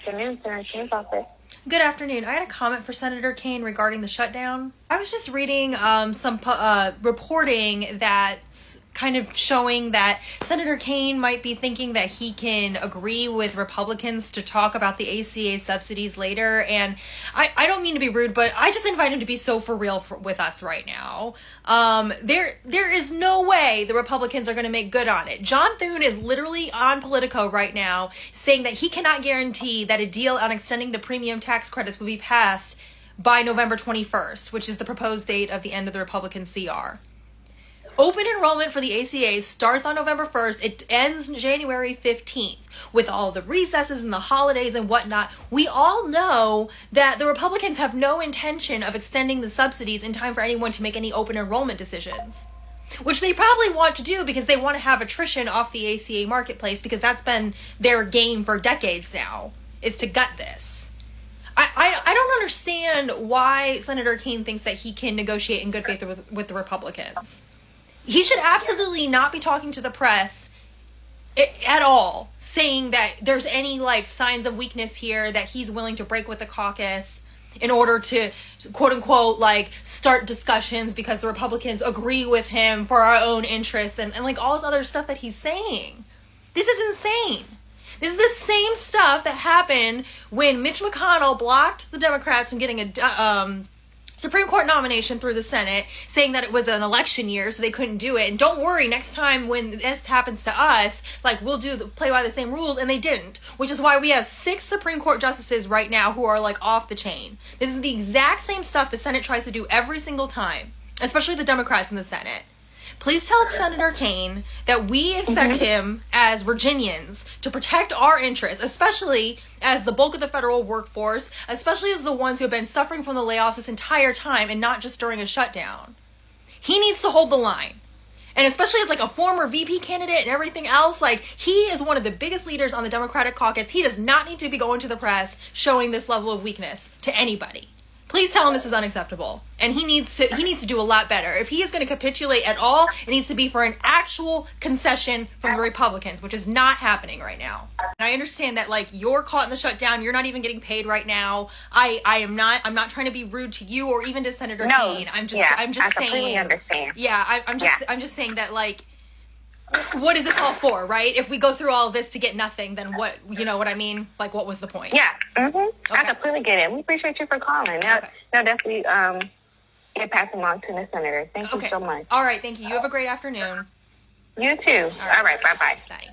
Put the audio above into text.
afternoon, Senator Kane's office. Good afternoon. I had a comment for Senator Kane regarding the shutdown. I was just reading some reporting that's kind of showing that Senator Kane might be thinking that he can agree with Republicans to talk about the ACA subsidies later. And I don't mean to be rude, but I just invite him to be so for real with us right now. There is no way the Republicans are going to make good on it. John Thune is literally on Politico right now saying that he cannot guarantee that a deal on extending the premium tax credits will be passed by November 21st, which is the proposed date of the end of the Republican CR. Open enrollment for the ACA starts on November 1st. It ends January 15th. With all the recesses and the holidays and whatnot, we all know that the Republicans have no intention of extending the subsidies in time for anyone to make any open enrollment decisions, which they probably want to do because they want to have attrition off the ACA marketplace, because that's been their game for decades now, is to gut this. I don't understand why Senator Kane thinks that he can negotiate in good faith with the Republicans. He should absolutely not be talking to the press at all, saying that there's any signs of weakness here, that he's willing to break with the caucus in order to, quote unquote, start discussions because the Republicans agree with him for our own interests and all this other stuff that he's saying. This is insane. This is the same stuff that happened when Mitch McConnell blocked the Democrats from getting a Supreme Court nomination through the Senate, saying that it was an election year, so they couldn't do it. And don't worry, next time when this happens to us, we'll play by the same rules, and they didn't. Which is why we have 6 Supreme Court justices right now who are off the chain. This is the exact same stuff the Senate tries to do every single time, especially the Democrats in the Senate. Please tell Senator Kane that we expect him as Virginians to protect our interests, especially as the bulk of the federal workforce, especially as the ones who have been suffering from the layoffs this entire time and not just during a shutdown. He needs to hold the line. And especially as a former VP candidate and everything else, he is one of the biggest leaders on the Democratic caucus. He does not need to be going to the press showing this level of weakness to anybody. Please tell him this is unacceptable, and he needs to do a lot better. If he is going to capitulate at all, it needs to be for an actual concession from the Republicans, which is not happening right now. And I understand that you're caught in the shutdown, you're not even getting paid right now. I'm not trying to be rude to you or even to Senator Kane. I'm just saying. Understand. Yeah, I'm just saying that what is this all for, right? If we go through all of this to get nothing, then what, you know what I mean? What was the point? Yeah. Mm-hmm. Okay. I completely get it. We appreciate you for calling. Now, definitely get passed along to the senator. Thank you so much. All right. Thank you. You have a great afternoon. You too. All right. Bye-bye. Bye.